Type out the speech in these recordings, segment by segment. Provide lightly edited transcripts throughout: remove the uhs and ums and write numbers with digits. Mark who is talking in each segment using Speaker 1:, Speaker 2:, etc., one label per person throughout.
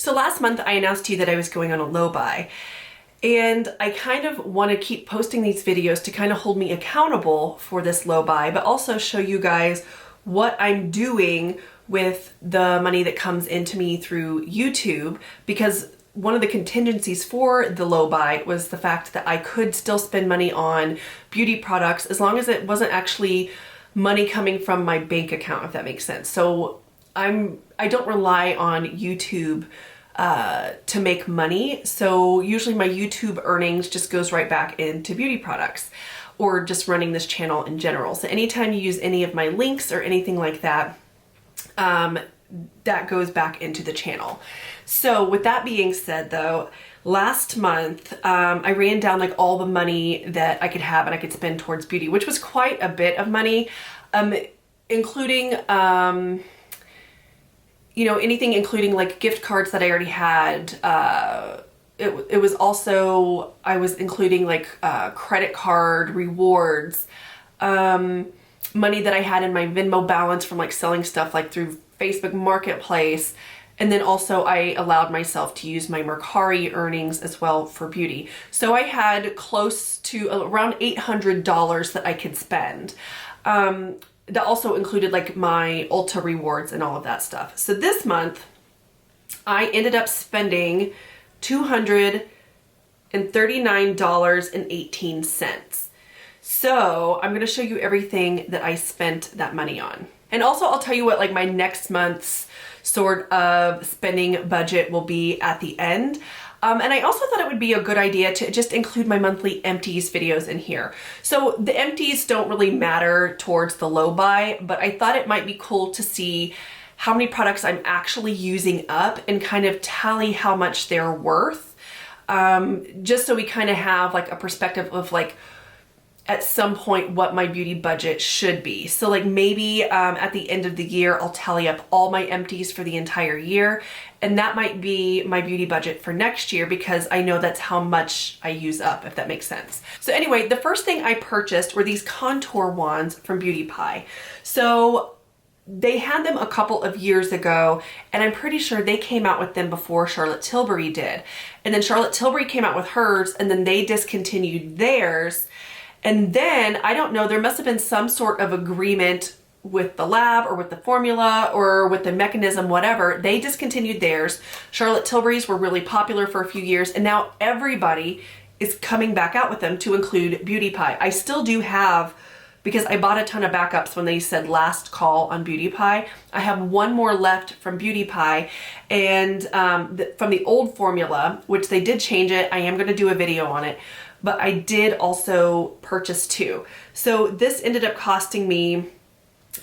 Speaker 1: So last month I announced to you that I was going on a low buy, and I kind of want to keep posting these videos to kind of hold me accountable for this low buy, but also show you guys what I'm doing with the money that comes into me through YouTube, because one of the contingencies for the low buy was the fact that I could still spend money on beauty products as long as it wasn't actually money coming from my bank account, if that makes sense. So I don't rely on YouTube to make money. So usually my YouTube earnings just goes right back into beauty products or just running this channel in general. So anytime you use any of my links or anything like that, that goes back into the channel. So with that being said though, last month, I ran down like all the money that I could have and I could spend towards beauty, which was quite a bit of money, including, anything including like gift cards that I already had. It was also, I was including like credit card rewards, money that I had in my Venmo balance from like selling stuff like through Facebook Marketplace. And then also I allowed myself to use my Mercari earnings as well for beauty. So I had close to around $800 that I could spend. That also included like my Ulta rewards and all of that stuff. So this month I ended up spending $239.18. So I'm going to show you everything that I spent that money on. And also I'll tell you what like my next month's sort of spending budget will be at the end. And I also thought it would be a good idea to just include my monthly empties videos in here. So the empties don't really matter towards the low buy, but I thought it might be cool to see how many products I'm actually using up and kind of tally how much they're worth. Just so we kind of have like a perspective of like at some point what my beauty budget should be. So like maybe at the end of the year, I'll tally up all my empties for the entire year. And that might be my beauty budget for next year because I know that's how much I use up, if that makes sense. So anyway, the first thing I purchased were these contour wands from Beauty Pie. So they had them a couple of years ago, and I'm pretty sure they came out with them before Charlotte Tilbury did. And then Charlotte Tilbury came out with hers, and then they discontinued theirs. And then, I don't know, there must have been some sort of agreement with the lab or with the formula or with the mechanism, whatever. They discontinued theirs. Charlotte Tilbury's were really popular for a few years, and now everybody is coming back out with them to include Beauty Pie. I still do have, because I bought a ton of backups when they said last call on Beauty Pie. I have one more left from Beauty Pie, and from the old formula, which they did change it. I am going to do a video on it. But I did also purchase two. So this ended up costing me,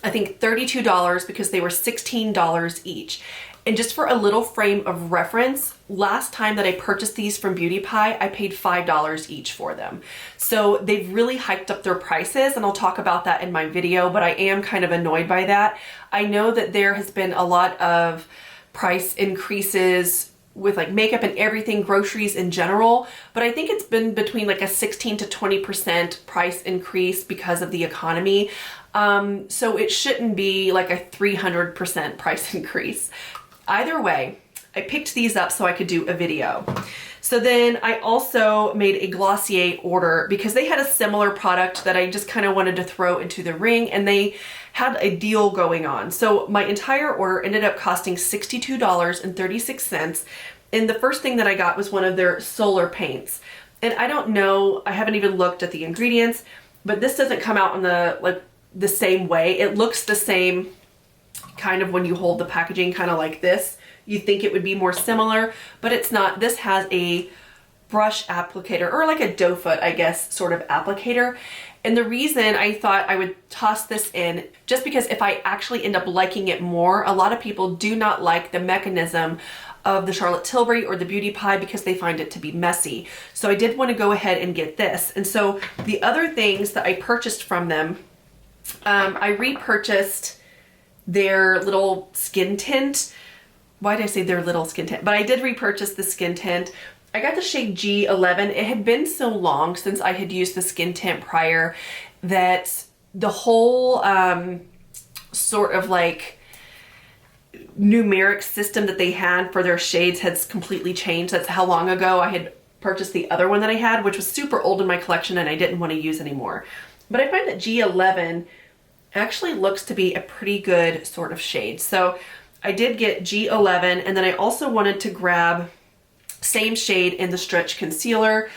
Speaker 1: I think $32 because they were $16 each. And just for a little frame of reference, last time that I purchased these from Beauty Pie, I paid $5 each for them. So they've really hiked up their prices, and I'll talk about that in my video, but I am kind of annoyed by that. I know that there has been a lot of price increases with like makeup and everything, groceries in general, but I think it's been between like a 16 to 20% price increase because of the economy. So it shouldn't be like a 300% price increase. Either way, I picked these up so I could do a video. So then I also made a Glossier order because they had a similar product that I just kind of wanted to throw into the ring, and they had a deal going on. So my entire order ended up costing $62.36. And the first thing that I got was one of their solar paints. And I don't know, I haven't even looked at the ingredients, but this doesn't come out in the same way. It looks the same kind of when you hold the packaging kind of like this. You think it would be more similar, but it's not. This has a brush applicator, or like a doe foot, I guess, sort of applicator. And the reason I thought I would toss this in, just because if I actually end up liking it more, a lot of people do not like the mechanism of the Charlotte Tilbury or the Beauty Pie because they find it to be messy. So I did want to go ahead and get this. And so the other things that I purchased from them, I repurchased their little skin tint. Why did I say their little skin tint? But I did repurchase the skin tint. I got the shade G11. It had been so long since I had used the skin tint prior that the whole sort of like numeric system that they had for their shades has completely changed. That's how long ago I had purchased the other one that I had, which was super old in my collection and I didn't want to use anymore. But I find that G11 actually looks to be a pretty good sort of shade. So I did get G11, and then I also wanted to grab same shade in the Stretch Concealer.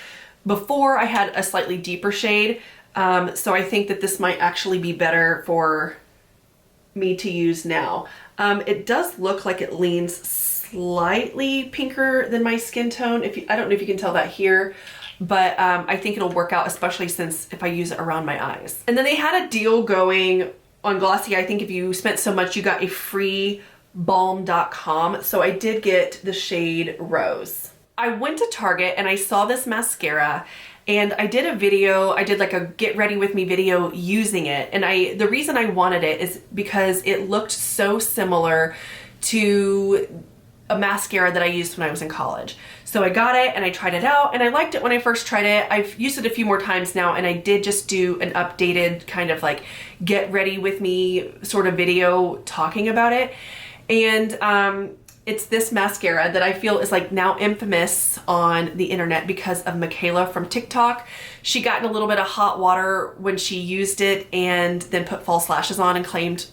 Speaker 1: Before I had a slightly deeper shade, so I think that this might actually be better for me to use now. It does look like it leans slightly pinker than my skin tone. I don't know if you can tell that here, but I think it'll work out, especially since if I use it around my eyes. And then they had a deal going on Glossier. I think if you spent so much, you got a free balm.com. So I did get the shade Rose. I went to Target and I saw this mascara, and I did a video, I did like a get ready with me video using it. And the reason I wanted it is because it looked so similar to a mascara that I used when I was in college. So I got it and I tried it out, and I liked it when I first tried it. I've used it a few more times now, and I did just do an updated kind of like get ready with me sort of video talking about it. And it's this mascara that I feel is like now infamous on the internet because of Michaela from TikTok. She got in a little bit of hot water when she used it and then put false lashes on and claimed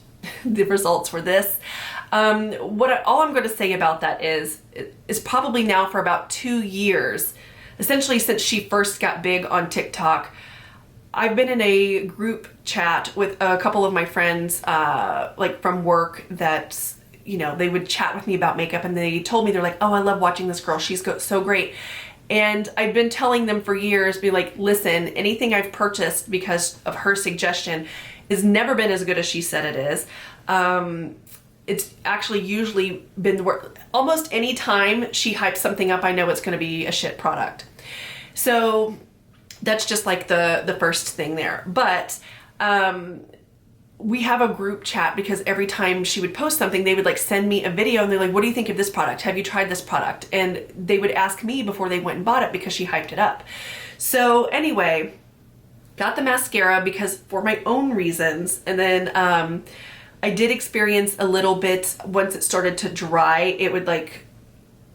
Speaker 1: the results were this. All I'm going to say about that is probably now for about 2 years, essentially since she first got big on TikTok, I've been in a group chat with a couple of my friends, like from work, that, you know, they would chat with me about makeup, and they told me, they're like, oh, I love watching this girl. She's so great. And I've been telling them for years, be like, listen, anything I've purchased because of her suggestion has never been as good as she said it is. It's actually usually been the worst. Almost any time she hypes something up, I know it's going to be a shit product. So that's just like the first thing there. But we have a group chat because every time she would post something, they would like send me a video and they're like, what do you think of this product? Have you tried this product? And they would ask me before they went and bought it because she hyped it up. So anyway, got the mascara because for my own reasons. And then I did experience a little bit, once it started to dry, it would like,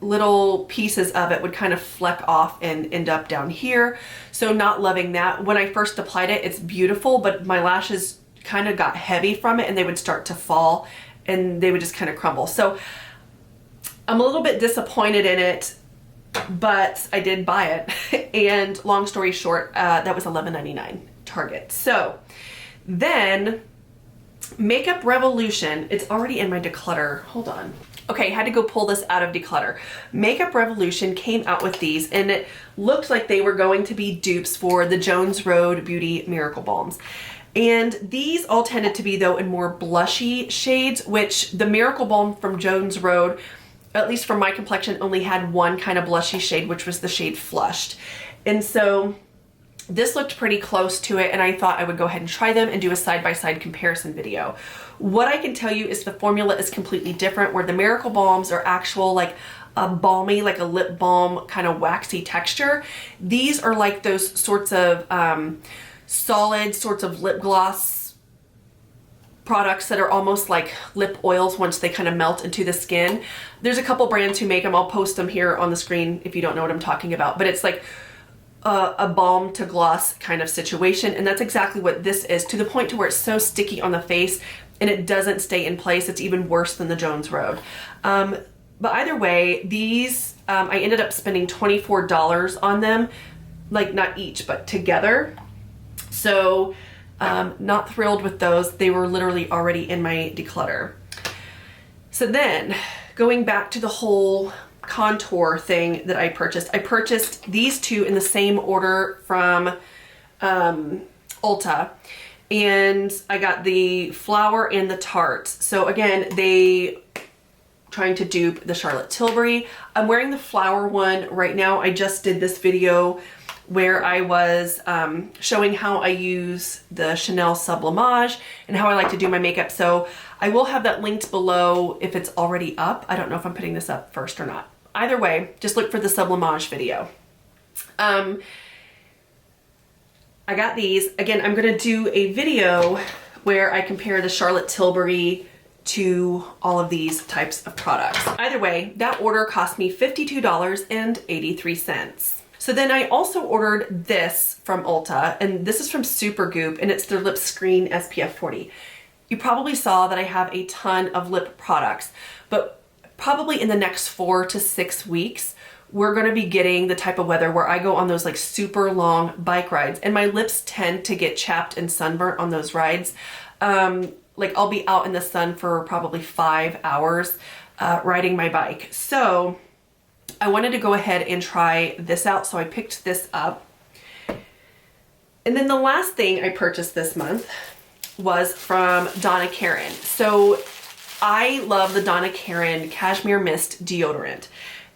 Speaker 1: little pieces of it would kind of fleck off and end up down here. So not loving that. When I first applied it, it's beautiful, but my lashes kind of got heavy from it and they would start to fall and they would just kind of crumble. So I'm a little bit disappointed in it, but I did buy it. And long story short, that was $11.99 Target. So then Makeup Revolution, it's already in my declutter. Hold on. Okay, had to go pull this out of declutter. Makeup Revolution came out with these, and it looked like they were going to be dupes for the Jones Road Beauty Miracle Balms. And these all tended to be, though, in more blushy shades, which the Miracle Balm from Jones Road, at least for my complexion, only had one kind of blushy shade, which was the shade Flushed. And so this looked pretty close to it, and I thought I would go ahead and try them and do a side-by-side comparison video. What I can tell you is the formula is completely different, where the Miracle Balms are actual like a balmy, like a lip balm kind of waxy texture. These are like those sorts of solid sorts of lip gloss products that are almost like lip oils once they kind of melt into the skin. There's a couple brands who make them. I'll post them here on the screen if you don't know what I'm talking about, but it's like a balm to gloss kind of situation, and that's exactly what this is, to the point to where it's so sticky on the face and it doesn't stay in place. It's even worse than the Jones Road. But either way, these I ended up spending $24 on them, like not each but together. So not thrilled with those. They were literally already in my declutter. So then going back to the whole contour thing that I purchased these two in the same order from Ulta, and I got the Flower and the Tarte. So again, they trying to dupe the Charlotte Tilbury. I'm wearing the Flower one right now. I just did this video where I was showing how I use the Chanel Sublimage and how I like to do my makeup. So I will have that linked below if it's already up. I don't know if I'm putting this up first or not. Either way, just look for the Sublimage video. I got these. Again, I'm gonna do a video where I compare the Charlotte Tilbury to all of these types of products. Either way, that order cost me $52.83. So then I also ordered this from Ulta, and this is from Supergoop, and it's their Lip Screen SPF 40. You probably saw that I have a ton of lip products, but probably in the next 4 to 6 weeks, we're gonna be getting the type of weather where I go on those like super long bike rides, and my lips tend to get chapped and sunburnt on those rides. Like I'll be out in the sun for probably 5 hours riding my bike. So I wanted to go ahead and try this out, so I picked this up. And then the last thing I purchased this month was from Donna Karan. So I love the Donna Karan Cashmere Mist deodorant,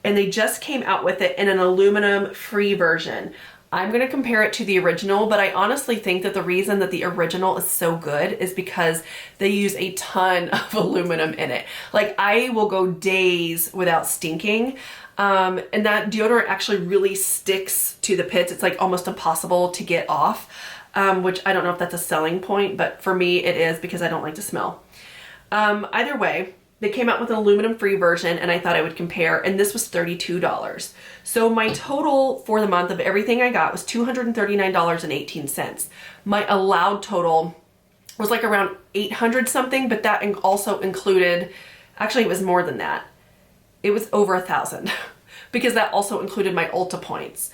Speaker 1: and they just came out with it in an aluminum free version. I'm going to compare it to the original, but I honestly think that the reason that the original is so good is because they use a ton of aluminum in it. Like I will go days without stinking. And that deodorant actually really sticks to the pits. It's like almost impossible to get off, which I don't know if that's a selling point, but for me it is because I don't like to smell. Either way, they came out with an aluminum free version, and I thought I would compare, and this was $32. So my total for the month of everything I got was $239.18. My allowed total was like around 800 something, but that also included, actually it was more than that. It was over 1,000 because that also included my Ulta points.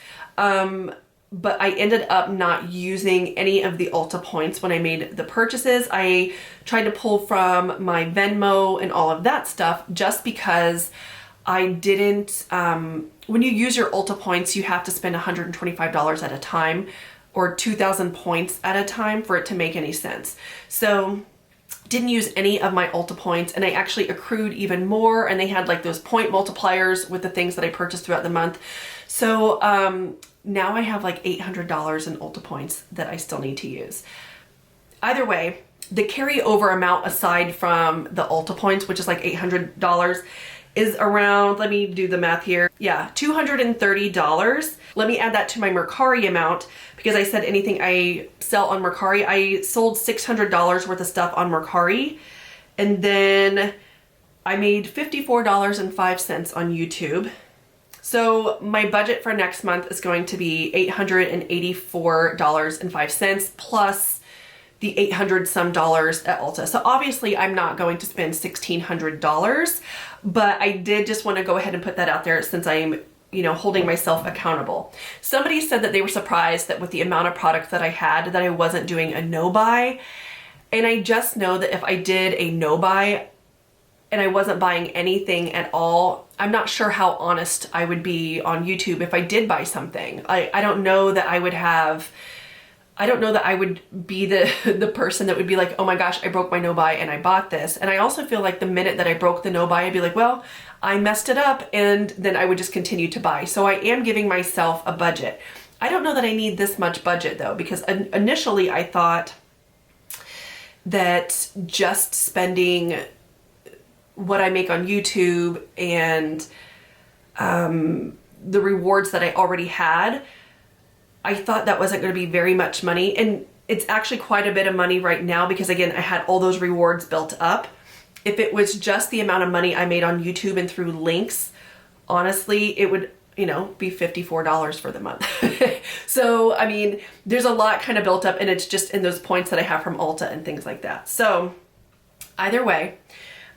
Speaker 1: But I ended up not using any of the Ulta points when I made the purchases. I tried to pull from my Venmo and all of that stuff just because I didn't, when you use your Ulta points, you have to spend $125 at a time or 2,000 points at a time for it to make any sense. So didn't use any of my Ulta points, and I actually accrued even more, and they had like those point multipliers with the things that I purchased throughout the month. So now I have like $800 in Ulta points that I still need to use. Either way, the carryover amount aside from the Ulta points, which is like $800, is around, let me do the math here. Yeah, $230. Let me add that to my Mercari amount, because I said anything I sell on Mercari, I sold $600 worth of stuff on Mercari. And then I made $54.05 on YouTube. So my budget for next month is going to be $884.05 plus the 800 some dollars at Ulta. So obviously I'm not going to spend $1,600, but I did just want to go ahead and put that out there since I'm, you know, holding myself accountable. Somebody said that they were surprised that with the amount of product that I had, that I wasn't doing a no buy. And I just know that if I did a no buy and I wasn't buying anything at all, I'm not sure how honest I would be on YouTube if I did buy something. I don't know that I would have, I don't know that I would be the person that would be like, oh my gosh, I broke my no buy and I bought this. And I also feel like the minute that I broke the no buy, I'd be like, well, I messed it up, and then I would just continue to buy. So I am giving myself a budget. I don't know that I need this much budget though, because initially I thought that just spending what I make on YouTube and the rewards that I already had, I thought that wasn't going to be very much money. And it's actually quite a bit of money right now because, again, I had all those rewards built up. If it was just the amount of money I made on YouTube and through links, honestly, it would, you know, be $54 for the month. So, I mean, there's a lot kind of built up, and it's just in those points that I have from Ulta and things like that. So either way,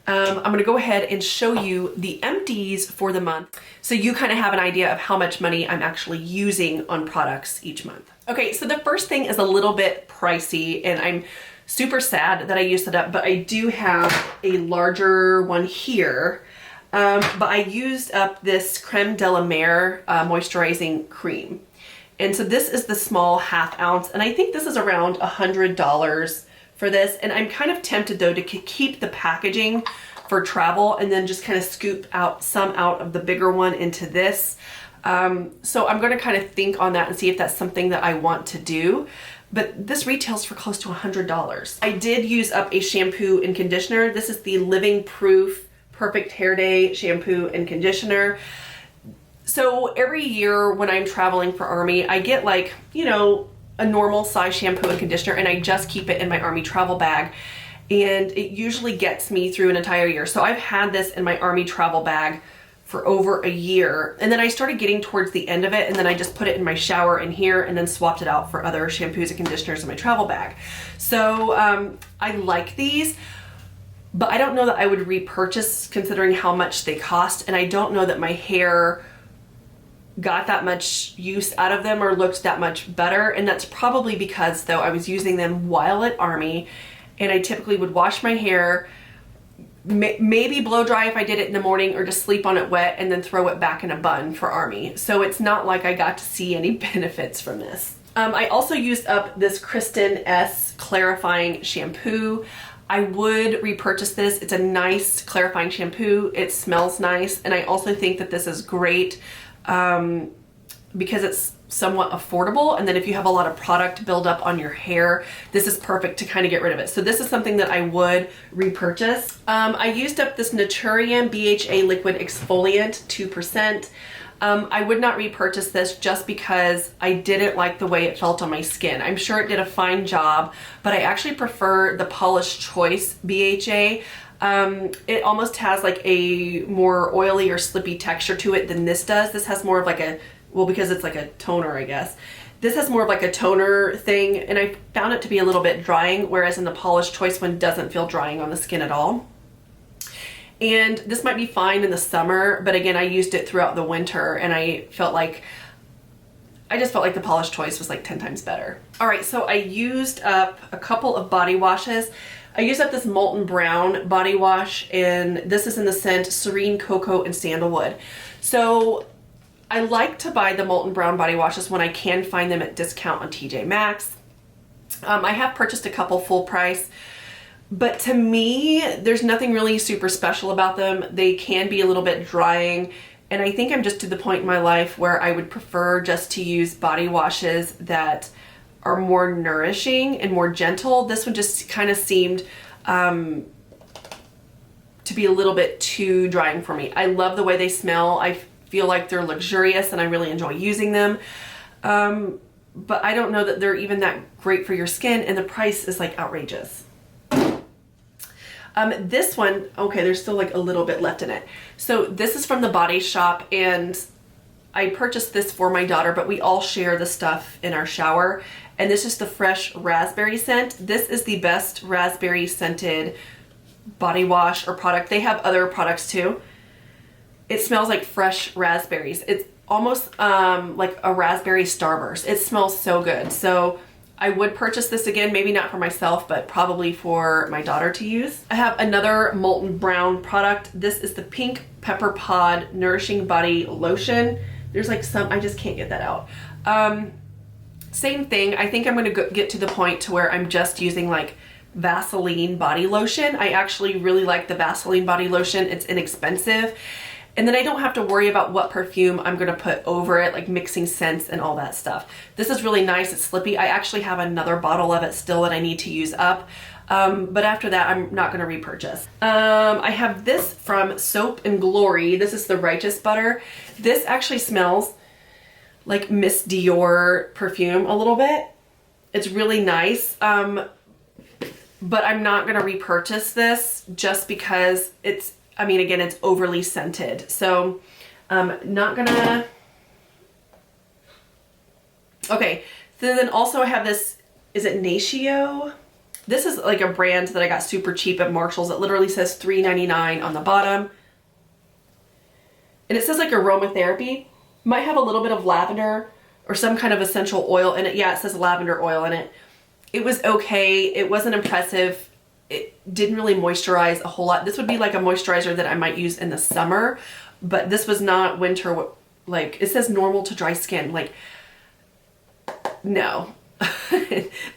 Speaker 1: I'm going to go ahead and show you the empties for the month so you kind of have an idea of how much money I'm actually using on products each month. Okay, so the first thing is a little bit pricey, and I'm super sad that I used it up, but I do have a larger one here. But I used up this Creme de la Mer moisturizing cream. And so this is the small ½ ounce, and I think this is around $100 for this. And I'm kind of tempted though to keep the packaging for travel and then just kind of scoop out some out of the bigger one into this. So I'm going to kind of think on that and see if that's something that I want to do. But this retails for close to $100. I did use up a shampoo and conditioner. This is the Living Proof Perfect Hair Day shampoo and conditioner. So every year when I'm traveling for Army, I get a normal size shampoo and conditioner, and I just keep it in my Army travel bag. and it usually gets me through an entire year. So I've had this in my Army travel bag for over a year, and then I started getting towards the end of it, and then I just put it in my shower in here and then swapped it out for other shampoos and conditioners in my travel bag. So I like these, but I don't know that I would repurchase considering how much they cost, and I don't know that my hair got that much use out of them or looked that much better. And that's probably because, though, I was using them while at Army, and I typically would wash my hair, maybe blow dry if I did it in the morning, or just sleep on it wet and then throw it back in a bun for Army. So it's not like I got to see any benefits from this. I also used up this Kristen S clarifying shampoo. I would repurchase this. It's a nice clarifying shampoo. It smells nice, and I also think that this is great because it's somewhat affordable, and then if you have a lot of product build up on your hair, this is perfect to kind of get rid of it. So this is something that I would repurchase. I used up this Naturium BHA liquid exfoliant 2%. I would not repurchase this just because I didn't like the way it felt on my skin. I'm sure it did a fine job, but I actually prefer the Paula's Choice BHA. It almost has like a more oily or slippy texture to it than this does. This has more of like a, well, because it's like a toner, I guess. This has more of like a toner thing, and I found it to be a little bit drying, whereas in the Paula's Choice one doesn't feel drying on the skin at all. And this might be fine in the summer, but again, I used it throughout the winter, and I just felt like the Paula's Choice was like 10 times better. All right, so I used up a couple of body washes. I used up this Molten Brown body wash, and this is in the scent Serene Cocoa and Sandalwood. So I like to buy the Molten Brown body washes when I can find them at discount on TJ Maxx. I have purchased a couple full price, but to me, there's nothing really super special about them. They can be a little bit drying, and I think I'm just to the point in my life where I would prefer just to use body washes that are more nourishing and more gentle. This one just kind of seemed to be a little bit too drying for me. I love the way they smell. I feel like they're luxurious, and I really enjoy using them. But I don't know that they're even that great for your skin, and the price is like outrageous. This one, okay, there's still like a little bit left in it. So this is from the Body Shop, and I purchased this for my daughter, but we all share the stuff in our shower. And this is the Fresh Raspberry scent. This is the best raspberry scented body wash or product. They have other products too. It smells like fresh raspberries. It's almost like a raspberry starburst. It smells so good. So I would purchase this again, maybe not for myself, but probably for my daughter to use. I have another Molten Brown product. This is the Pink Pepper Pod Nourishing Body Lotion. There's like some, I just can't get that out. Same thing. I think I'm going to get to the point to where I'm just using like Vaseline body lotion. I actually really like the Vaseline body lotion. It's inexpensive. And then I don't have to worry about what perfume I'm going to put over it, like mixing scents and all that stuff. This is really nice. It's slippy. I actually have another bottle of it still that I need to use up. But after that, I'm not going to repurchase. I have this from Soap and Glory. This is the Righteous Butter. This actually smells like Miss Dior perfume a little bit. It's really nice. But I'm not going to repurchase this just because it's, I mean, again, it's overly scented. So not gonna. Okay, so then also I have this, is it Natio? This is like a brand that I got super cheap at Marshall's. It literally says $3.99 on the bottom. And it says like aromatherapy. Might have a little bit of lavender or some kind of essential oil in it. Yeah, it says lavender oil in it. It was okay. It wasn't impressive. It didn't really moisturize a whole lot. This would be like a moisturizer that I might use in the summer, but this was not winter. Like, it says normal to dry skin. Like, no.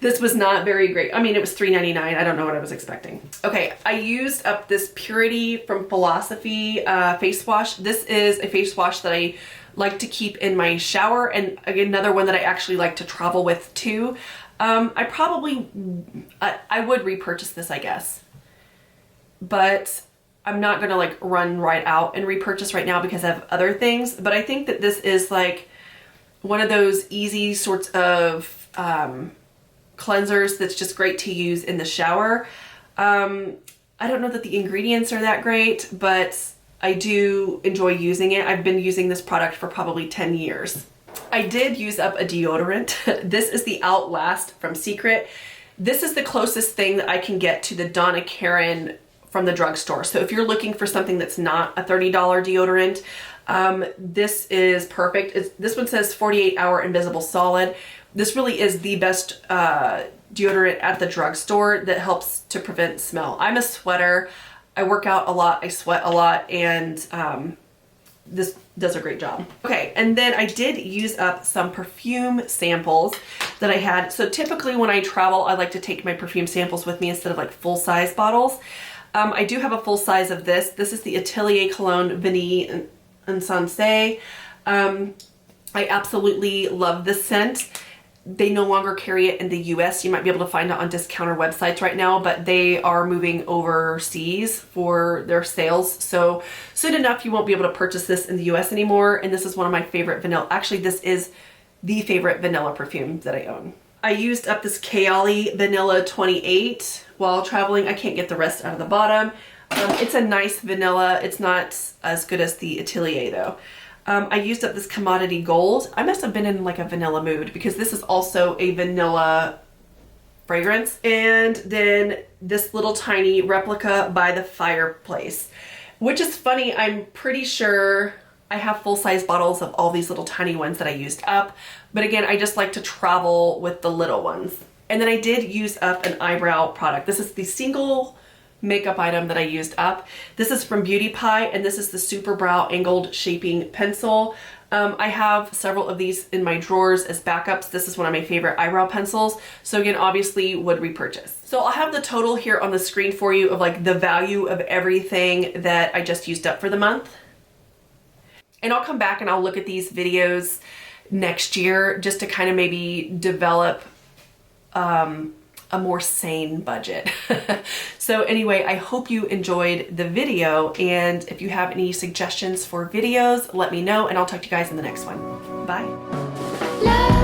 Speaker 1: This was not very great. I mean, it was $3.99. I don't know what I was expecting. Okay, I used up this Purity from Philosophy face wash. This is a face wash that I like to keep in my shower, and another one that I actually like to travel with too. I would repurchase this, I guess, but I'm not gonna like run right out and repurchase right now because I have other things. But I think that this is like one of those easy sorts of cleansers that's just great to use in the shower. I don't know that the ingredients are that great, but I do enjoy using it. I've been using this product for probably 10 years. I did use up a deodorant. This is the Outlast from Secret. This is the closest thing that I can get to the Donna Karan from the drugstore. So if you're looking for something that's not a $30 deodorant, this is perfect. This one says 48-hour invisible solid. This really is the best deodorant at the drugstore that helps to prevent smell. I'm a sweater. I work out a lot. I sweat a lot, and this does a great job. Okay, and then I did use up some perfume samples that I had. So typically when I travel, I like to take my perfume samples with me instead of like full-size bottles. I do have a full size of this. This is the Atelier Cologne Vanille Insensé. I absolutely love this scent. They no longer carry it in the US. You might be able to find it on discounter websites right now, but they are moving overseas for their sales. So soon enough, you won't be able to purchase this in the US anymore. And this is one of my favorite vanilla. Actually, this is the favorite vanilla perfume that I own. I used up this Kayali Vanilla 28 while traveling. I can't get the rest out of the bottom. It's a nice vanilla. It's not as good as the Atelier though. I used up this Commodity Gold. I must have been in like a vanilla mood because this is also a vanilla fragrance. And then this little tiny Replica by the Fireplace, which is funny. I'm pretty sure I have full-size bottles of all these little tiny ones that I used up. But again, I just like to travel with the little ones. And then I did use up an eyebrow product. This is the single makeup item that I used up. This is from Beauty Pie, and this is the Super Brow Angled Shaping Pencil. I have several of these in my drawers as backups. This is one of my favorite eyebrow pencils. So again, obviously would repurchase. So I'll have the total here on the screen for you of like the value of everything that I just used up for the month. And I'll come back and I'll look at these videos next year just to kind of maybe develop a more sane budget. So anyway, I hope you enjoyed the video, and if you have any suggestions for videos, let me know, and I'll talk to you guys in the next one. Bye.